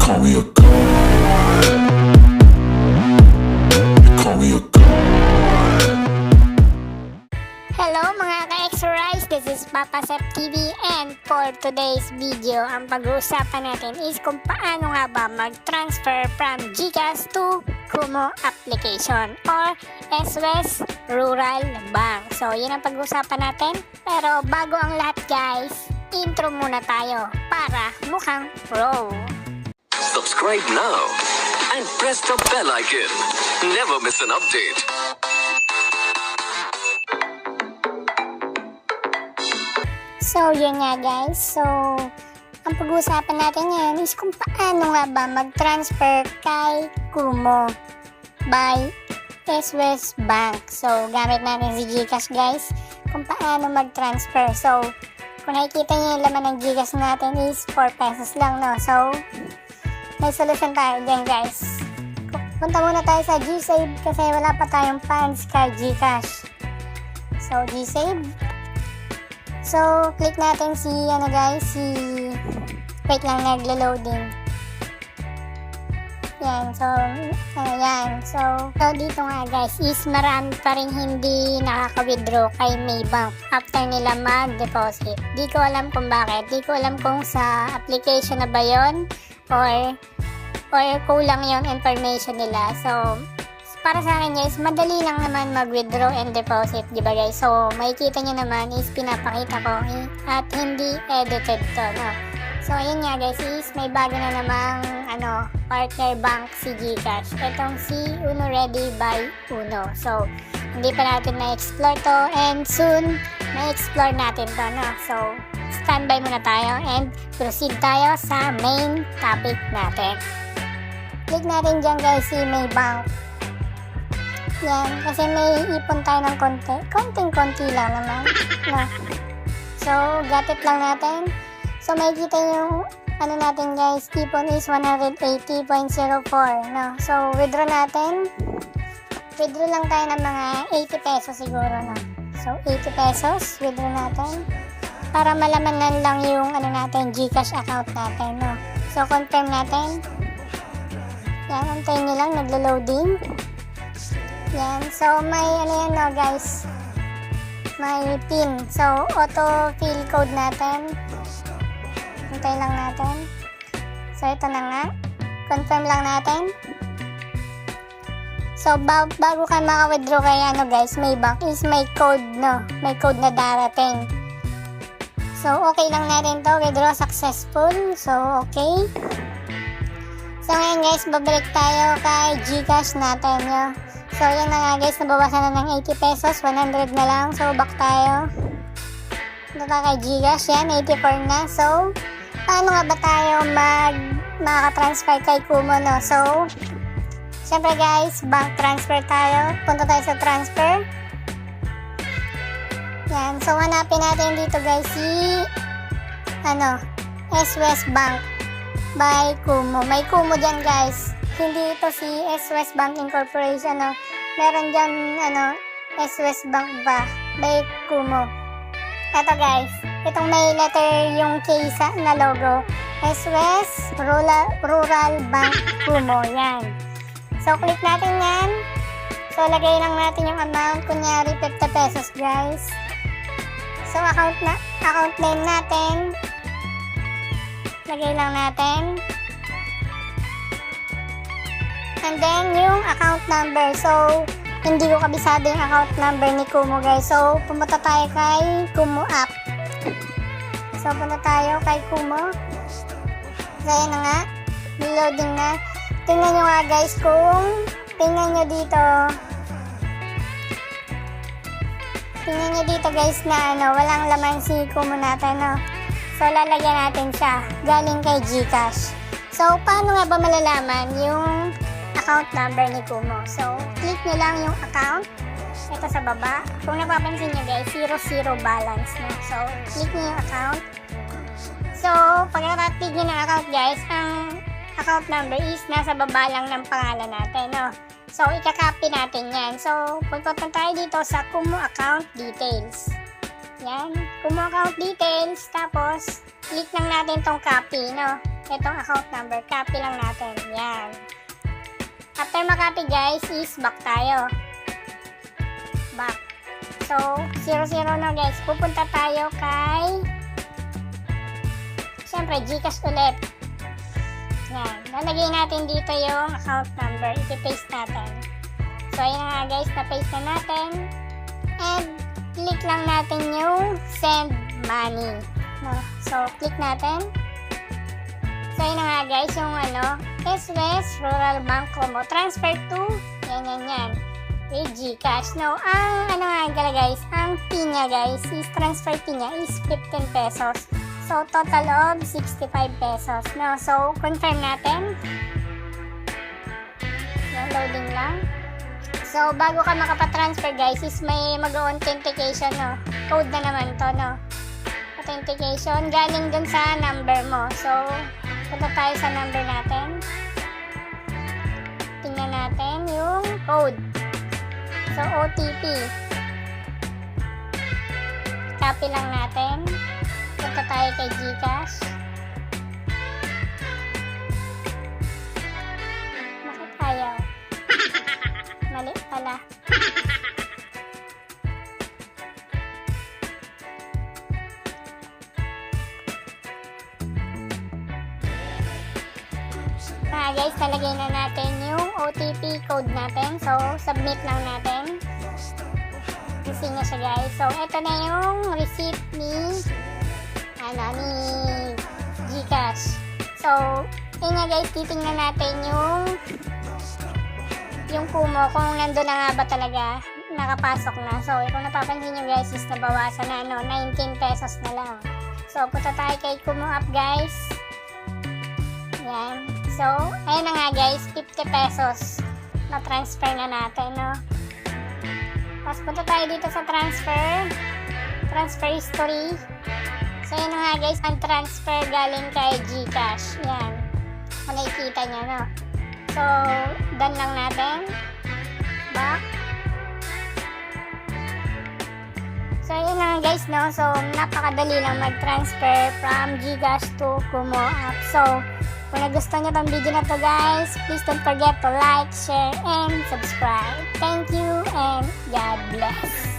call me a god. You call me a god. Hello mga ka-X-Rise, this is Papa Sep TV, and for today's video, ang pag-uusapan natin is kung paano nga ba mag-transfer from GCash to Kumu application or SWES Rural Bank. So yun ang pag-uusapan natin, pero bago ang lahat guys, intro muna tayo para mukhang pro. Subscribe now and press the bell icon. Never miss an update. So yun nga guys, so ang pag-uusapan natin ngayon is kung paano nga ba mag-transfer kay Kumu by SWES Bank. So gamit natin si GCash guys, kung paano mag-transfer. So kung nakikita niyo yung laman ng GCash natin is 4 pesos lang, no? So may solution tayo dyan guys. Punta muna tayo sa GSave kasi wala pa tayong funds kay GCash. So GSave. So, click natin si, wait lang, naglo-loading. Yan, so, ayan. So, dito nga guys, is marami pa rin hindi nakaka-withdraw kay Maybank after nila mag-deposit. Di ko alam kung bakit. Di ko alam kung sa application na ba yun or kulang yung information nila. So, para sa akin guys, madali lang naman mag-withdraw and deposit, di ba guys? So, makikita nyo naman is pinapakita ko at hindi edited to, no? So, ayun nga guys, is may bago na namang partner bank si GCash. Itong si Uno Ready by Uno. So, hindi pa natin na-explore to and soon na-explore natin to, no? So, standby muna tayo and proceed tayo sa main topic natin. Click natin dyan guys si Maybank. Yan, kasi may ipon tayo ng konting-konti lang naman, no? So, got it lang natin. So, makikita yung, natin guys, ipon is 180.04, no? So, withdraw natin. Withdraw lang tayo ng mga 80 pesos siguro, no? So, 80 pesos, withdraw natin. Para malamanan lang yung, natin, GCash account natin, no? So, confirm natin. Yan, antayin nyo lang, naglo-loading. Yan, so may yan no guys, may pin, so auto fill code natin, hintay lang natin. So ito na nga, confirm lang natin. So bago ka maka-withdraw kay guys, Maybank is may code, no, may code na darating. So okay lang natin to, withdraw successful. So okay. So ngayon guys, babalik tayo kay GCash natin, no. So, yan na nga guys, nabawasan na ng 80 pesos, 100 na lang. So, back tayo. Punta tayo kay GCash, yan, 84 na. So, paano nga ba tayo makaka-transfer kay Kumu, no? So, syempre guys, bank transfer tayo. Punta tayo sa transfer. Yan, so hanapin natin dito guys si, SWES Bank by Kumu. May Kumu dyan guys. Hindi ito si SWES Bank Incorporation, no? Meron dyan, SWES Bank ba? By Kumu. Ito guys, itong may letter yung K na logo. SWES Rural Bank Kumu, yan. So, click natin yan. So, lagay lang natin yung amount, kunyari 50 pesos guys. So, account name natin. Lagay lang natin. And then, yung account number. So, hindi ko kabisado yung account number ni Kumu guys. So, pumunta tayo kay Kumu app. So, punta tayo kay Kumu. So, yan na nga. Reloading na. Tingnan nyo nga guys kung tingnan nyo dito. Tingnan nyo dito guys na walang laman si Kumu natin, no? So, lalagyan natin siya. Galing kay GCash. So, paano nga ba malalaman yung account number ni Kumu? So, click nyo lang yung account. Ito sa baba. Kung napapansin nyo guys, 0 balance, no? So, click nyo yung account. So, pagkakatig nyo ng account guys, ang account number is nasa baba lang ng pangalan natin, no? So, ika-copy natin yan. So, punta tayo dito sa Kumu account details. Yan, Kumu account details. Tapos, click lang natin tong copy, no? itong account number. Copy lang natin. Yan. After makopy guys, is back tayo. Back. So, 00 na guys. Pupunta tayo kay siyempre, Gcash ulit. Yan. Lalagay natin dito yung account number. I-paste natin. So, ayun na nga guys. Na-paste na natin. And, click lang natin yung send money. No? So, click natin. So, ayun na nga guys. Yung SWest Rural Bank Combo. Transfer to, yan. With Gcash. Now, ang nga guys, ang fee niya guys, is transfer fee niya is 15 pesos. So, total of 65 pesos. No? So, confirm natin. Yan, loading lang. So, bago ka makapatransfer guys, is may mag-authentication, no? Code na naman to, no? Authentication, galing dun sa number mo. So, punta tayo sa number natin. Tingnan natin yung code. So, OTP. Copy lang natin. Punta tayo kay Gcash. Bakit ayaw? Mali pala. Guys, talagay na natin yung OTP code natin. So, submit lang natin. Kasi na siya guys. So, ito na yung receipt ni Gcash. So, yun nga guys, titingnan natin yung Kumu kung nandun na nga ba talaga nakapasok na. So, kung napapansin nyo guys, is nabawasan na 19 pesos na lang. So, punta tayo kay Kumu app guys. Yan. So, ayun na nga guys, 50 pesos na transfer na natin, no? Tapos punta tayo dito sa transfer history. So, yun na nga guys, ang transfer galing kay Gcash. Yan. Kung nakikita nyo, no? So, done lang natin. Back. So, yun na nga guys, no? So, napakadali lang mag-transfer from Gcash to Kumu app. So, kung nagustuhan nyo tong video na to guys, please don't forget to like, share, and subscribe. Thank you and God bless.